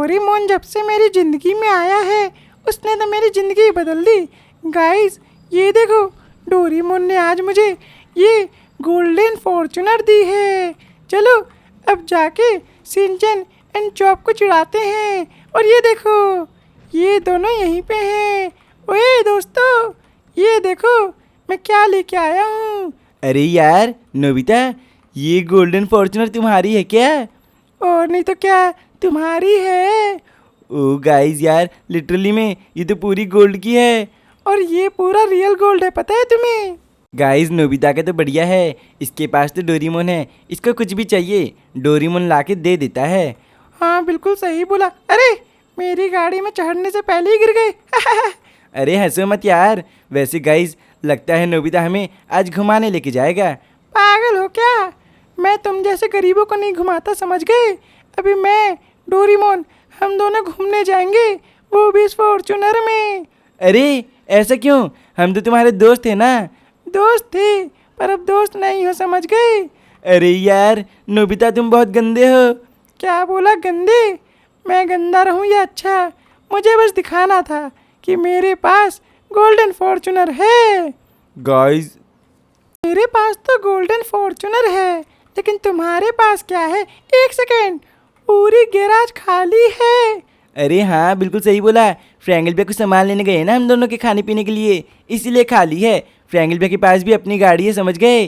Doraemon जब से मेरी ज़िंदगी में आया है उसने तो मेरी ज़िंदगी बदल दी। गाइस ये देखो, डोरेमोन ने आज मुझे ये गोल्डन फॉर्च्यूनर दी है। चलो अब जाके शिनचैन एंड चॉप को चिढ़ाते हैं। और ये देखो, ये दोनों यहीं पे हैं। ओए दोस्तों, ये देखो मैं क्या लेके आया हूँ। अरे यार नोबिता, ये गोल्डन फॉर्च्यूनर तुम्हारी है क्या? और नहीं तो क्या, तुम्हारी है। ओ गाइस यार, लिटरली में ये तो पूरी गोल्ड की है। और ये पूरा रियल गोल्ड है, पता है तुम्हें? गाइस नोबिता का तो बढ़िया है, इसके पास तो डोरेमोन है, इसको कुछ भी चाहिए डोरेमोन लाके दे देता है। हाँ बिल्कुल सही बोला। अरे मेरी गाड़ी में चढ़ने से पहले ही गिर गए। अरे हंसो मत यार। वैसे गाइस लगता है नोबिता हमें आज घुमाने लेके जाएगा। पागल हो क्या? मैं तुम जैसे गरीबों को नहीं घुमाता, समझ गए? अभी मैं डोरेमोन हम दोनों घूमने जाएंगे, वो भी इस फॉर्च्यूनर में। अरे ऐसा क्यों? हम तो तुम्हारे दोस्त थे ना। दोस्त थे पर अब दोस्त नहीं हो, समझ गए? अरे यार नोबिता तुम बहुत गंदे हो। क्या बोला गंदे? मैं गंदा रहूं या अच्छा? मुझे बस दिखाना था कि मेरे पास गोल्डन फॉर्च्यूनर है। गाइस मेरे पास तो गोल्डन फॉर्च्यूनर है, लेकिन तुम्हारे पास क्या है? एक सेकेंड, पूरी गैराज खाली है। अरे हाँ बिल्कुल सही बोला। फ्रैंगल भैया कुछ सामान लेने गए ना हम दोनों के खाने पीने के लिए, इसीलिए खाली है। फ्रैंगल भैया के पास भी अपनी गाड़ी है, समझ गए?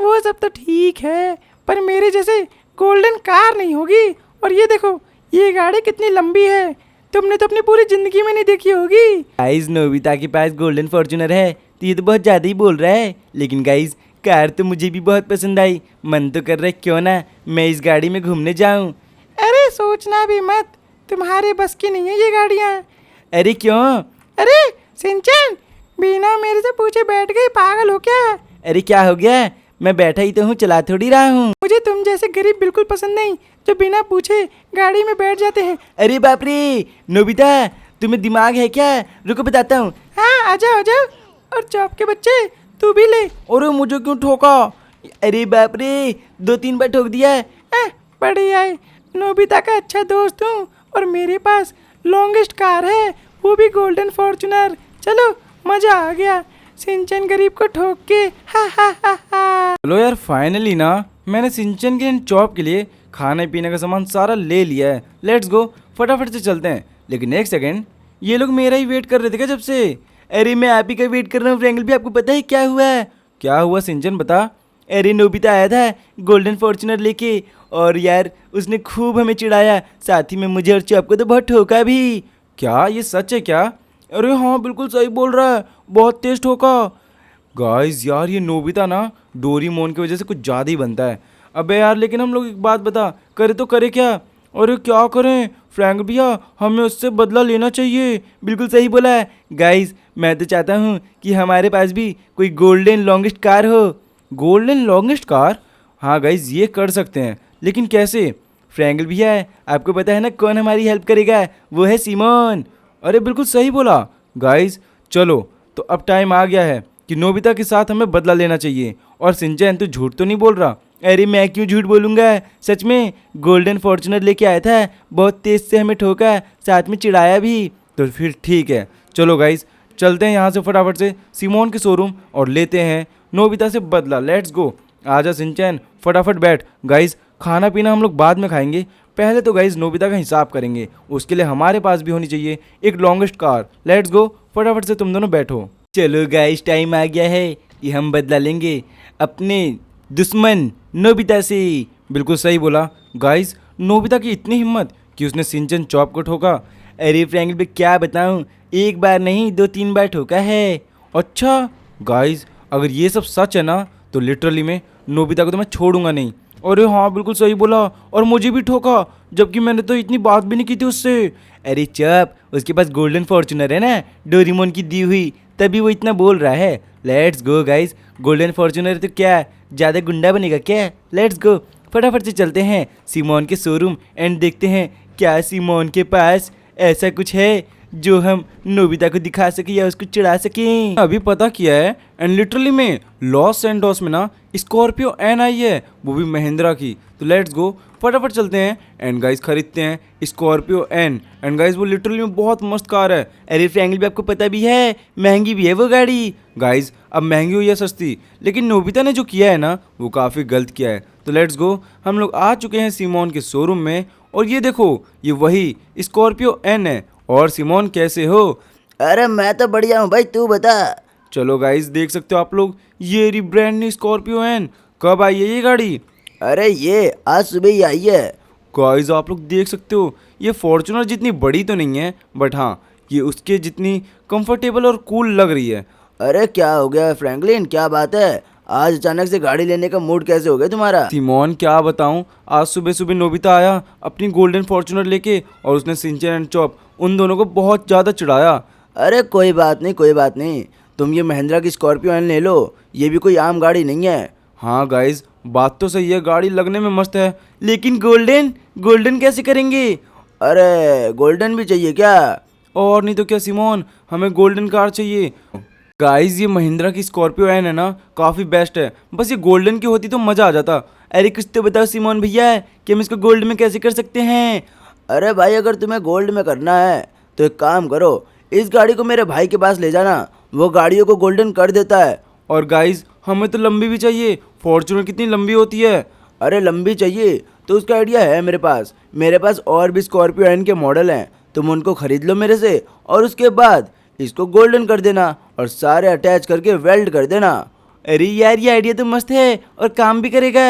वो सब तो ठीक है, पर मेरे जैसे गोल्डन कार नहीं होगी। और ये देखो, ये गाड़ी कितनी लंबी है, तुमने तो अपनी पूरी जिंदगी में नहीं देखी होगी। गाइस नोबिता के पास गोल्डन फॉर्च्यूनर है तो ये तो बहुत ज़्यादा ही बोल रहा है। लेकिन गाइस कार तो मुझे भी बहुत पसंद आई, मन तो कर रहा है क्यों ना मैं इस गाड़ी में घूमने जाऊं। अरे सोचना भी मत, तुम्हारे बस की नहीं है ये गाड़ियाँ। अरे क्यों? अरे शिनचैन, बिना मेरे से पूछे बैठ गए, पागल हो क्या? अरे क्या हो गया? मैं बैठा ही तो हूँ, चला थोड़ी रहा हूँ। मुझे तुम जैसे गरीब बिल्कुल पसंद नहीं जो बिना पूछे गाड़ी में बैठ जाते हैं। अरे बाप रे नोबिता, तुम्हें दिमाग है क्या? रुको बताता हूँ। हाँ आ जाओ। और चॉप के बच्चे तू भी ले। और मुझे क्यों ठोका? अरे बाप रे, 2-3 बार ठोक दिया। बढ़िया है, नोबिता का अच्छा दोस्त हूँ और मेरे पास लॉन्गेस्ट कार है, वो भी गोल्डन फॉर्च्यूनर। चलो मजा आ गया, शिनचैन गरीब को ठोक के। हा हा हा हा। चलो यार फाइनली ना मैंने शिनचैन के चॉप के लिए खाने पीने का सामान सारा ले लिया है। लेट्स गो, फटाफट से चलते हैं। लेकिन एक सेकेंड, ये लोग मेरा ही वेट कर रहे थे क्या जब से? अरे मैं आप ही का वेट कर रहा हूँ फ्रैंकल भी। आपको पता है क्या हुआ है? क्या हुआ शिनचैन बता। अरे नोबिता आया था गोल्डन फॉर्च्यूनर लेके, और यार उसने खूब हमें चिढ़ाया, साथ ही में मुझे और चॉप को तो बहुत ठोका भी। क्या ये सच है क्या? अरे हाँ बिल्कुल सही बोल रहा है, बहुत तेज ठोका। गाइस यार ये नोबिता ना डोरेमोन की वजह से कुछ ज़्यादा ही बनता है। अबे यार लेकिन हम लोग एक बात बता, करे तो करे क्या? अरे क्या करें फ्रैंक भैया, हमें उससे बदला लेना चाहिए। बिल्कुल सही बोला है। गाइस मैं तो चाहता हूँ कि हमारे पास भी कोई गोल्डन लॉन्गेस्ट कार हो। Golden longest car? हाँ गाइस ये कर सकते हैं, लेकिन कैसे? फ्रैंकल भैया है, आपको पता है ना कौन हमारी हेल्प करेगा? वो है सिमोन। अरे बिल्कुल सही बोला। गाइस चलो तो अब टाइम आ गया है कि नोबिता के साथ हमें बदला लेना चाहिए। और शिनचैन तू झूठ तो नहीं बोल रहा? अरे मैं क्यों झूठ बोलूँगा, सच में गोल्डन फॉर्च्यूनर लेके आया था, बहुत तेज़ से हमें ठोका, साथ में चिढ़ाया भी। तो फिर ठीक है, चलो गाइस चलते हैं यहाँ से फटाफट से सिमोन के शोरूम और लेते हैं नोबिता से बदला। Let's go. आजा शिनचैन फटाफट बैठ। गाइस खाना पीना हम लोग बाद में खाएंगे, पहले तो गाइस नोबिता का हिसाब करेंगे। उसके लिए हमारे पास भी होनी चाहिए एक लॉन्गेस्ट कार। लेट्स गो, फटाफट से तुम दोनों बैठो। चलो गाइस टाइम आ गया है कि हम बदला लेंगे अपने दुश्मन नोबिता से। बिल्कुल सही बोला। गाइस नोबिता की इतनी हिम्मत कि उसने शिनचैन चॉप को ठोका। अरे फ्रैंकल पे क्या बताऊं, एक बार नहीं 2-3 बार ठोका है। अच्छा गाइस अगर ये सब सच है ना तो लिटरली में नोबिता को तो मैं छोड़ूंगा नहीं। अरे हाँ बिल्कुल सही बोला, और मुझे भी ठोका, जबकि मैंने तो इतनी बात भी नहीं की थी उससे। अरे चुप, उसके पास गोल्डन फॉर्च्यूनर है ना डोरेमोन की दी हुई, तभी वो इतना बोल रहा है। Let's go guys, golden Fortuner तो क्या ज़्यादा गुंडा बनेगा क्या? लेट्स गो, फटाफट से चलते हैं सिमोन के शोरूम एंड देखते हैं क्या सिमोन के पास ऐसा कुछ है जो हम नोबिता को दिखा सके या उसको चिढ़ा सके। अभी पता किया है एंड लिटरली में लॉस सैंटोस में ना स्कॉर्पियो एन आई है, वो भी महिंद्रा की। तो लेट्स गो फटाफट चलते हैं एंड गाइस खरीदते हैं स्कॉर्पियो एन। एंड गाइस वो लिटरली में बहुत मस्त कार है। अरे फ्रैंकलिन भी आपको पता भी है महंगी भी है वो गाड़ी। गाइस अब महंगी हुई है सस्ती, लेकिन नोबिता ने जो किया है ना वो काफ़ी गलत किया है। तो लेट्स गो हम लोग आ चुके हैं सिमोन के शोरूम में और ये देखो ये वही स्कॉर्पियो एन है। और सिमोन कैसे हो? अरे मैं तो बढ़िया हूँ भाई, तू बता। चलो गाइस देख सकते हो आप लोग ये रही ब्रांड न्यू स्कॉर्पियो एन। कब आई है ये गाड़ी? अरे ये आज सुबह ही आई है। गाइस आप लोग देख सकते हो ये फॉर्च्यूनर जितनी बड़ी तो नहीं है, बट हाँ ये उसके जितनी कंफर्टेबल और कूल लग रही है। अरे क्या हो गया फ्रैंकलिन, क्या बात है? आज अचानक से गाड़ी लेने का मूड कैसे हो गया तुम्हारा? सिमोन क्या बताऊं, आज सुबह सुबह नोबिता आया अपनी गोल्डन फॉर्च्यूनर लेके और उसने सिंचन एंड चॉप उन दोनों को बहुत ज़्यादा चिढ़ाया। अरे कोई बात नहीं कोई बात नहीं, तुम ये महिंद्रा की स्कॉर्पियो एन ले लो, ये भी कोई आम गाड़ी नहीं है। हाँ गाइस बात तो सही है, गाड़ी लगने में मस्त है, लेकिन गोल्डन गोल्डन कैसे करेंगे? अरे गोल्डन भी चाहिए क्या? और नहीं तो क्या सिमोन, हमें गोल्डन कार चाहिए। गाइस ये महिंद्रा की स्कॉर्पियो एन है ना काफ़ी बेस्ट है, बस ये गोल्डन की होती तो मज़ा आ जाता। अरे कुछ तो बताओ सिमोन भैया कि हम इसको गोल्ड में कैसे कर सकते हैं? अरे भाई अगर तुम्हें गोल्ड में करना है तो एक काम करो, इस गाड़ी को मेरे भाई के पास ले जाना, वो गाड़ियों को गोल्डन कर देता है। और गाइस हमें तो लंबी भी चाहिए, फॉर्च्यूनर कितनी लंबी होती है? अरे लंबी चाहिए तो उसका आइडिया है मेरे पास और भी स्कॉर्पियो एन के मॉडल हैं, तुम उनको खरीद लो मेरे से और उसके बाद इसको गोल्डन कर देना और सारे अटैच करके वेल्ड कर देना। अरे यार ये आइडिया तो मस्त है और काम भी करेगा।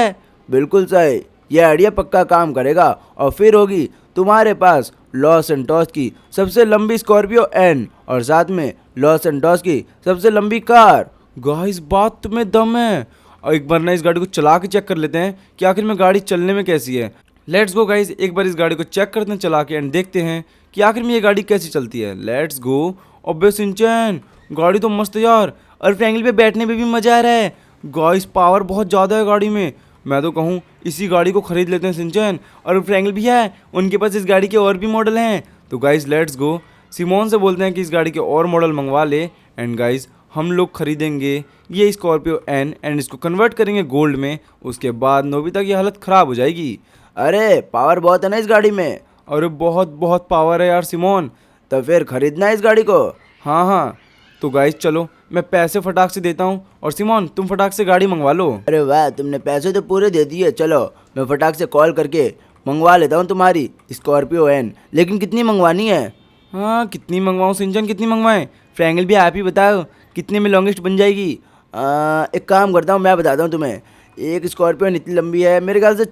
बिल्कुल सही, ये आइडिया पक्का काम करेगा और फिर होगी तुम्हारे पास लॉस सैंटोस की सबसे लंबी स्कॉर्पियो एन और साथ में लॉस सैंटोस की सबसे लंबी कार। गाइस बात में दम है, और एक बार ना इस गाड़ी को चला के चेक कर लेते हैं कि आखिर में गाड़ी चलने में कैसी है। लेट्स गो गाइस एक बार इस गाड़ी को चेक करते हैं चला के एंड देखते हैं कि आखिर में ये गाड़ी कैसी चलती है। Let's go. अबे सिंचन गाड़ी तो मस्त है यार, और फ्रैंकलिन पे बैठने में भी मज़ा आ रहा है। गाइस पावर बहुत ज़्यादा है गाड़ी में, मैं तो कहूँ इसी गाड़ी को खरीद लेते हैं सिंचन। और फ्रैंकलिन भी है, उनके पास इस गाड़ी के और भी मॉडल हैं। तो गाइस लेट्स गो सिमोन से बोलते हैं कि इस गाड़ी के और मॉडल मंगवा ले एंड गाइस हम लोग खरीदेंगे ये स्कॉर्पियो एन एंड इसको कन्वर्ट करेंगे गोल्ड में। उसके बाद नोबिता की हालत ख़राब हो जाएगी। अरे पावर बहुत है ना इस गाड़ी में। अरे बहुत बहुत पावर है यार सिमोन। तो फिर खरीदना है इस गाड़ी को। हाँ हाँ तो गाइस चलो मैं पैसे फटाक से देता हूँ और सिमोन तुम फटाक से गाड़ी मंगवा लो। अरे वाह, तुमने पैसे तो पूरे दे दिए। चलो मैं फटाक से कॉल करके मंगवा लेता हूँ तुम्हारी स्कॉर्पियो एन, लेकिन कितनी मंगवानी है? हाँ कितनी मंगवाऊँ सिंचन, कितनी मंगवाएं? फ्रैंकलिन भी आप ही बताओ कितने में लॉन्गेस्ट बन जाएगी। एक काम करता हूँ, मैं बताता हूँ तुम्हें। एक स्कॉर्पियो इतनी लंबी है, मेरे ख्याल से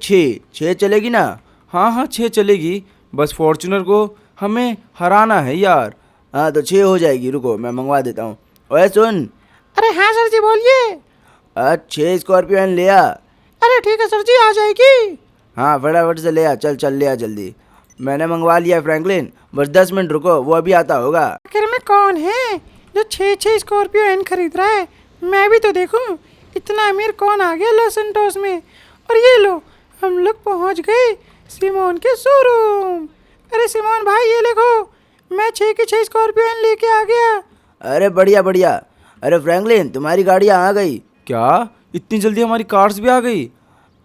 छः चलेगी ना? हाँ हाँ 6 चलेगी, बस फॉर्च्यूनर को हमें हराना है यार। हाँ तो 6 हो जाएगी, रुको मैं मंगवा देता हूँ। ओए सुन। अरे हाँ सर जी बोलिए। 6 स्कॉर्पियो एन ले आ। अरे ठीक है सर जी आ जाएगी। हाँ फटाफट से ले आ, चल ले आ जल्दी। मैंने मंगवा लिया है फ्रैंकलिन, बस 10 मिनट रुको, वो अभी आता होगा। आखिर में कौन है जो 6 स्कॉर्पियो एन खरीद रहा है? मैं भी तो देखूं इतना अमीर कौन आ गया लॉस सैंटोस में। और ये लो हम लोग पहुंच गए सिमोन के शोरूम। अरे सिमोन भाई ये देखो मैं 6 की 6 स्कॉर्पियो एन लेके आ गया। अरे बढ़िया बढ़िया। अरे फ्रैंकलिन तुम्हारी गाड़ियाँ आ गई। क्या इतनी जल्दी हमारी कार्स भी आ गई?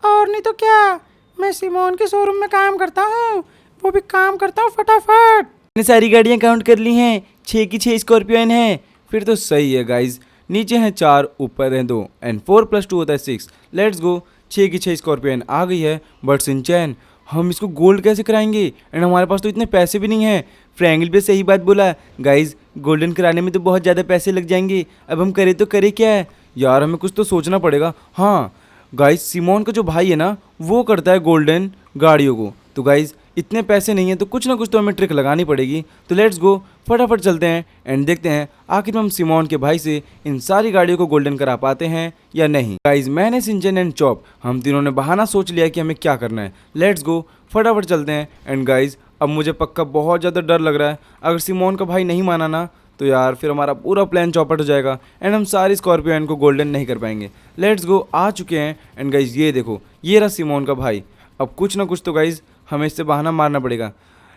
और नहीं तो क्या, मैं सिमोन के शोरूम में काम करता हूँ, वो भी काम करता हूँ फटाफट। मैंने सारी गाड़ियाँ काउंट कर ली हैं, 6 की 6 स्कॉर्पियो एन है। फिर तो सही है गाइज, नीचे हैं 4 ऊपर हैं 2 एंड 4 + 2 होता है 6। लेट्स गो 6 की 6 स्कॉर्पियो एन आ गई है। बट सिंचन हम इसको गोल्ड कैसे कराएंगे एंड हमारे पास तो इतने पैसे भी नहीं हैं। फ्रैंकलिन भी सही बात बोला गाइज, गोल्डन कराने में तो बहुत ज़्यादा पैसे लग जाएंगे। अब हम करें तो करें क्या है यार, हमें कुछ तो सोचना पड़ेगा। हाँ गाइज सिमोन का जो भाई है ना वो करता है गोल्डन गाड़ियों को। तो गाइज इतने पैसे नहीं हैं तो कुछ ना कुछ तो हमें ट्रिक लगानी पड़ेगी। तो लेट्स गो फटाफट चलते हैं एंड देखते हैं आखिर हम सिमोन के भाई से इन सारी गाड़ियों को गोल्डन करा पाते हैं या नहीं। गाइज मैंने सिंचन एंड चॉप हम तीनों ने बहाना सोच लिया कि हमें क्या करना है। लेट्स गो फटाफट चलते हैं एंड गाइज अब मुझे पक्का बहुत ज़्यादा डर लग रहा है, अगर सिमोन का भाई नहीं माना ना तो यार फिर हमारा पूरा प्लान चौपट हो जाएगा एंड हम सारी स्कॉर्पियो एन को गोल्डन नहीं कर पाएंगे। लेट्स गो आ चुके हैं एंड गाइज ये देखो ये रहा सिमोन का भाई। अब कुछ ना कुछ तो गाइज हमें इससे बहाना मारना पड़ेगा।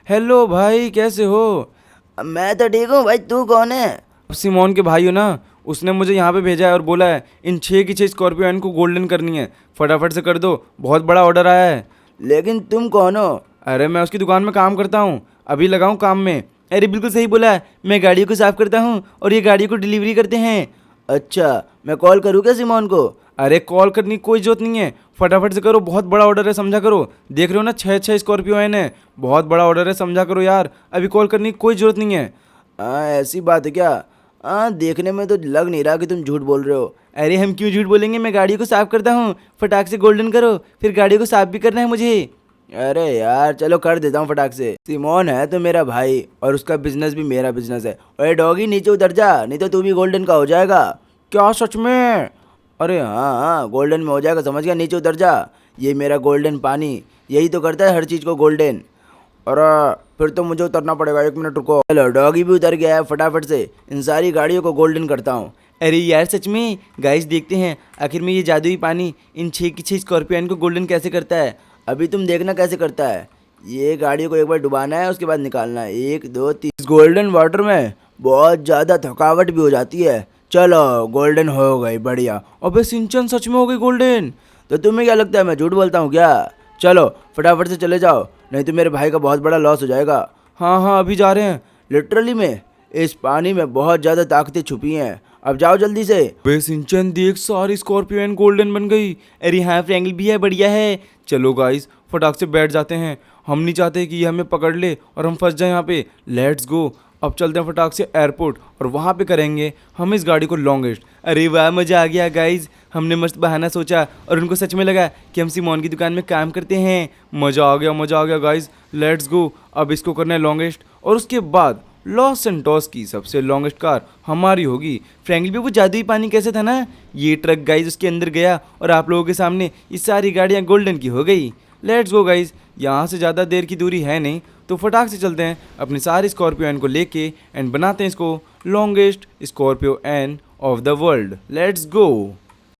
हेलो भाई कैसे हो? मैं तो ठीक हूँ भाई, तू कौन है? अब सिमोन के भाई हो ना, उसने मुझे यहाँ पे भेजा है और बोला है इन 6 की 6 स्कॉर्पियो एन को गोल्डन करनी है, फटाफट से कर दो, बहुत बड़ा ऑर्डर आया है। लेकिन तुम कौन हो? अरे मैं उसकी दुकान में काम करता हूँ, अभी लगाऊँ काम में। अरे बिल्कुल सही बोला है, मैं गाड़ियों को साफ़ करता हूँ और ये गाड़ियों को डिलीवरी करते हैं। अच्छा, मैं कॉल करूँ क्या सिमोन को? अरे कॉल करने की कोई जरूरत नहीं है, फटाफट से करो, बहुत बड़ा ऑर्डर है, समझा करो। देख रहे हो ना 6 स्कॉर्पियो एन है, बहुत बड़ा ऑर्डर है, समझा करो यार, अभी कॉल करने की कोई ज़रूरत नहीं है। हाँ, ऐसी बात है क्या? हाँ, देखने में तो लग नहीं रहा कि तुम झूठ बोल रहे हो। अरे हम क्यों झूठ बोलेंगे, मैं गाड़ियों को साफ़ करता हूँ, फटाक से गोल्डन करो, फिर गाड़ियों को साफ़ भी करना है मुझे। अरे यार चलो कर देता हूँ फटाक से। सिमोन है तो मेरा भाई और उसका बिजनेस भी मेरा बिजनेस है। अरे डॉगी नीचे उतर जा, नहीं तो तू भी गोल्डन का हो जाएगा। क्या सच में? अरे हाँ हाँ, गोल्डन में हो जाएगा, समझ गया? नीचे उतर जा। ये मेरा गोल्डन पानी यही तो करता है हर चीज़ को गोल्डन। अरे फिर तो मुझे उतरना पड़ेगा, 1 मिनट रुको। चलो डॉगी भी उतर गया है, फटाफट से इन सारी गाड़ियों को गोल्डन करता हूँ। अरे यार सच में, गाइस देखते हैं आखिर में ये जादुई पानी इन 6 की 6 स्कॉर्पियो एन को गोल्डन कैसे करता है। अभी तुम देखना कैसे करता है। ये गाड़ियों को एक बार डुबाना है, उसके बाद निकालना है। 1 2 3। इस गोल्डन वाटर में बहुत ज़्यादा थकावट भी हो जाती है। चलो गोल्डन हो गई, बढ़िया। अबे सिंचन सच में हो गई गोल्डन? तो तुम्हें क्या लगता है मैं झूठ बोलता हूँ क्या? चलो फटाफट से चले जाओ, नहीं तो मेरे भाई का बहुत बड़ा लॉस हो जाएगा। हाँ हाँ अभी जा रहे हैं। लिटरली में इस पानी में बहुत ज़्यादा ताकतें छुपी हैं, अब जाओ जल्दी से। बे सिंचन देख, सारी स्कॉर्पियो एन गोल्डन बन गई। अरे हाँ फ्रैंकल भी है, बढ़िया है। चलो गाइस फटाक से बैठ जाते हैं, हम नहीं चाहते कि ये हमें पकड़ ले और हम फंस जाए यहाँ पे। लेट्स गो, अब चलते हैं फटाक से एयरपोर्ट और वहाँ पे करेंगे हम इस गाड़ी को लॉन्गेस्ट। अरे वाह मज़ा आ गया गाइज, हमने मस्त बहाना सोचा और उनको सच में लगा कि हम सिमोन की दुकान में काम करते हैं। मज़ा आ गया, मज़ा आ गया गाइज। लेट्स गो, अब इसको करना है लॉन्गेस्ट और उसके बाद लॉस सेंटोस की सबसे लॉन्गेस्ट कार हमारी होगी। फ्रैंकली भी वो जादुई पानी कैसे था ना, ये ट्रक गाइज उसके अंदर गया और आप लोगों के सामने ये सारी गाड़ियाँ गोल्डन की हो गई। लेट्स गो गाइज, यहाँ से ज़्यादा देर की दूरी है नहीं, तो फटाक से चलते हैं अपनी सारी स्कॉर्पियो एन को लेके एंड बनाते हैं इसको longest Scorpio N of the world. Let's go.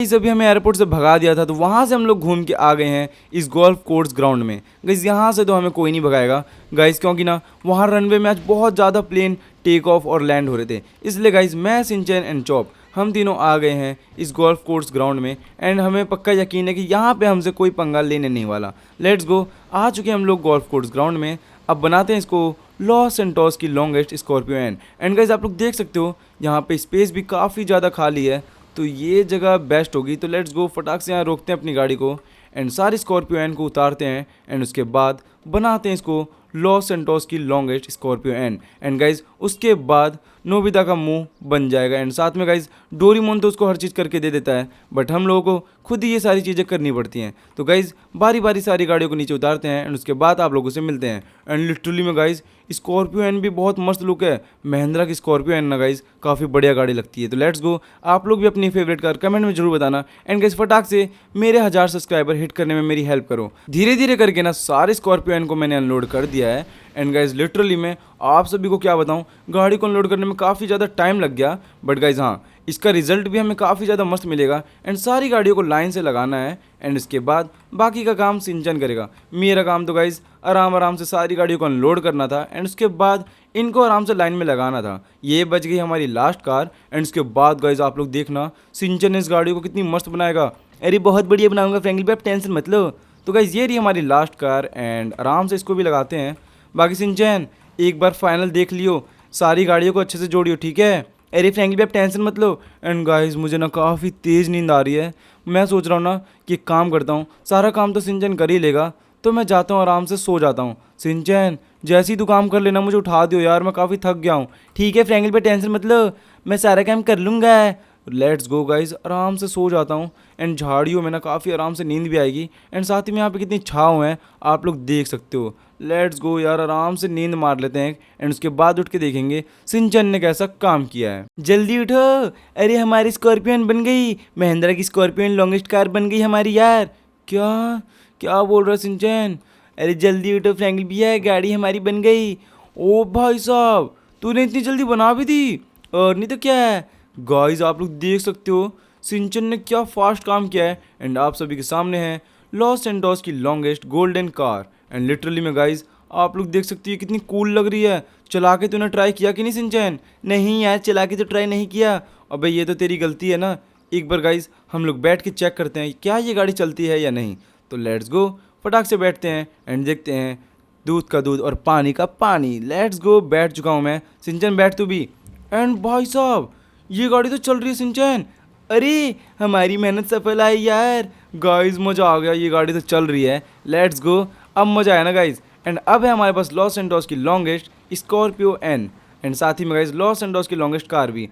Guys अभी हमें एयरपोर्ट से भगा दिया था, तो वहाँ से हम लोग घूम के आ गए हैं इस गोल्फ कोर्स ग्राउंड में। गाइस यहाँ से तो हमें कोई नहीं भगाएगा गाइस, क्योंकि ना वहाँ रनवे में आज बहुत ज़्यादा प्लेन टेक ऑफ और लैंड हो रहे थे। इसलिए गाइस मैं, सिंचन एंड चॉप हम तीनों आ गए हैं इस गोल्फ कोर्स ग्राउंड में एंड हमें पक्का यकीन है कि यहाँ पे हमसे कोई पंगा लेने नहीं वाला। लेट्स गो, आ चुके हम लोग गोल्फ कोर्स ग्राउंड में। अब बनाते हैं इसको लॉस सेंटोस की longest Scorpio N. And guys आप लोग देख सकते हो यहाँ पे स्पेस भी काफ़ी ज़्यादा खाली है, तो ये जगह बेस्ट होगी। तो लेट्स गो, फटाक से यहाँ रोकते हैं अपनी गाड़ी को एंड सारी स्कॉर्पियो एन को उतारते हैं एंड उसके बाद बनाते हैं इसको लॉस सेंटोस की longest Scorpio N. And guys उसके बाद नोबिता का मुंह बन जाएगा एंड साथ में गाइज डोरीमोन तो उसको हर चीज़ करके दे देता है, बट हम लोगों को खुद ही ये सारी चीज़ें करनी पड़ती हैं। तो गाइज बारी बारी सारी गाड़ियों को नीचे उतारते हैं एंड उसके बाद आप लोगों से मिलते हैं। एंड लिटरली में गाइज स्कॉर्पियो एन भी बहुत मस्त लुक है। महिंद्रा की स्कॉर्पियो एन ना गाइज काफ़ी बढ़िया गाड़ी लगती है। तो लेट्स गो, आप लोग भी अपनी फेवरेट कार कमेंट में जरूर बताना एंड गाइज फटाक से मेरे 1000 सब्सक्राइबर हिट करने में मेरी हेल्प करो। धीरे धीरे करके ना सारे स्कॉर्पियो एन को मैंने अनलोड कर दिया है एंड गाइज लिटरली मैं आप सभी को क्या बताऊं, गाड़ी को अनलोड करने में काफ़ी ज़्यादा टाइम लग गया, बट गाइज हाँ इसका रिजल्ट भी हमें काफ़ी ज़्यादा मस्त मिलेगा। एंड सारी गाड़ियों को लाइन से लगाना है एंड इसके बाद बाकी का काम सिंचन करेगा। मेरा काम तो गाइज आराम आराम से सारी गाड़ियों को अनलोड करना था एंड उसके बाद इनको आराम से लाइन में लगाना था। ये बच गई हमारी लास्ट कार एंड उसके बाद गाइज आप लोग देखना सिंचन इस गाड़ी को कितनी मस्त बनाएगा। अरे बहुत बढ़िया बनाऊंगा फ्रैंकली भाई, आप टेंशन मत लो। तो गाइज ये रही हमारी लास्ट कार एंड आराम से इसको भी लगाते हैं। बाकी सिंचन एक बार फाइनल देख लियो, सारी गाड़ियों को अच्छे से जोड़ियो, ठीक है? अरे फ्रैंकली भाई आप टेंशन मत लो। एंड गाइस मुझे ना काफ़ी तेज़ नींद आ रही है, मैं सोच रहा हूँ ना कि एक काम करता हूँ, सारा काम तो सिंचन कर ही लेगा, तो मैं जाता हूँ आराम से सो जाता हूँ। सिंचन जैसे ही तू काम कर लेना मुझे उठा दियो यार, मैं काफ़ी थक गया हूँ। ठीक है फ्रैंकली भाई टेंशन मत लो, मैं सारा काम कर लूँगा। लेट्स गो गाइज, आराम से सो जाता हूँ एंड झाड़ियों में ना काफ़ी आराम से नींद भी आएगी एंड साथ ही में यहाँ पे कितनी छाँव है आप लोग देख सकते हो। लेट्स गो यार, आराम से नींद मार लेते हैं एंड उसके बाद उठ के देखेंगे सिंचन ने कैसा काम किया है। जल्दी उठो, अरे हमारी स्कॉर्पियन बन गई, महिंद्रा की स्कॉर्पियन लॉन्गेस्ट कार बन गई हमारी यार। क्या क्या बोल रहा है सिंचन? अरे जल्दी उठो फ्रैंकली भैया, गाड़ी हमारी बन गई। ओ भाई साहब तूने इतनी जल्दी बना भी दी, और नहीं तो क्या है। गाइस आप लोग देख सकते हो सिंचन ने क्या फास्ट काम किया है एंड आप सभी के सामने है लॉस सेंटोस की longest golden car. And literally में गाइस आप लोग देख सकती है कितनी कूल लग रही है। चला के तूने ट्राई किया कि नहीं सिंचैन? नहीं यार, चला के तो ट्राई नहीं किया। अबे ये तो तेरी गलती है ना। एक बार गाइज हम लोग बैठ के चेक करते हैं क्या ये गाड़ी चलती है या नहीं। तो लेट्स गो, फटाक से बैठते हैं एंड देखते हैं। दूध का दूध और पानी का पानी। लेट्स गो, बैठ चुका हूँ मैं। सिंचन बैठ तू भी। एंड भाई साहब ये गाड़ी तो चल रही है सिंचन। अरे हमारी मेहनत सफल आई यार। गाइस मज़ा आ गया, ये गाड़ी तो चल रही है। लेट्स गो, अब मज़ा आया ना गाइस। एंड अब है हमारे पास लॉस एंटोस की लॉन्गेस्ट स्कॉर्पियो एन, एंड साथ ही में गाइस लॉस एंटोस की लॉन्गेस्ट कार भी।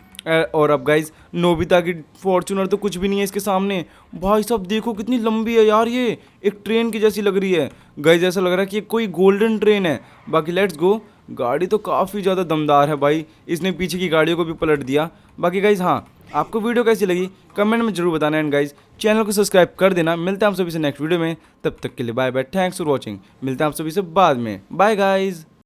और अब गाइस नोबिता की फॉर्च्यूनर तो कुछ भी नहीं है इसके सामने। भाई साहब देखो कितनी लंबी है यार, ये एक ट्रेन की जैसी लग रही है गाइस। ऐसा लग रहा है कि ये कोई गोल्डन ट्रेन है। बाकी लेट्स गो, गाड़ी तो काफ़ी ज़्यादा दमदार है भाई। इसने पीछे की गाड़ियों को भी पलट दिया। बाकी गाइस हाँ, आपको वीडियो कैसी लगी कमेंट में जरूर बताना। एंड गाइस चैनल को सब्सक्राइब कर देना। मिलते हैं आप सभी से नेक्स्ट वीडियो में, तब तक के लिए bye bye, thanks for watching. मिलते हैं आप सभी से बाद में, बाय गाइस।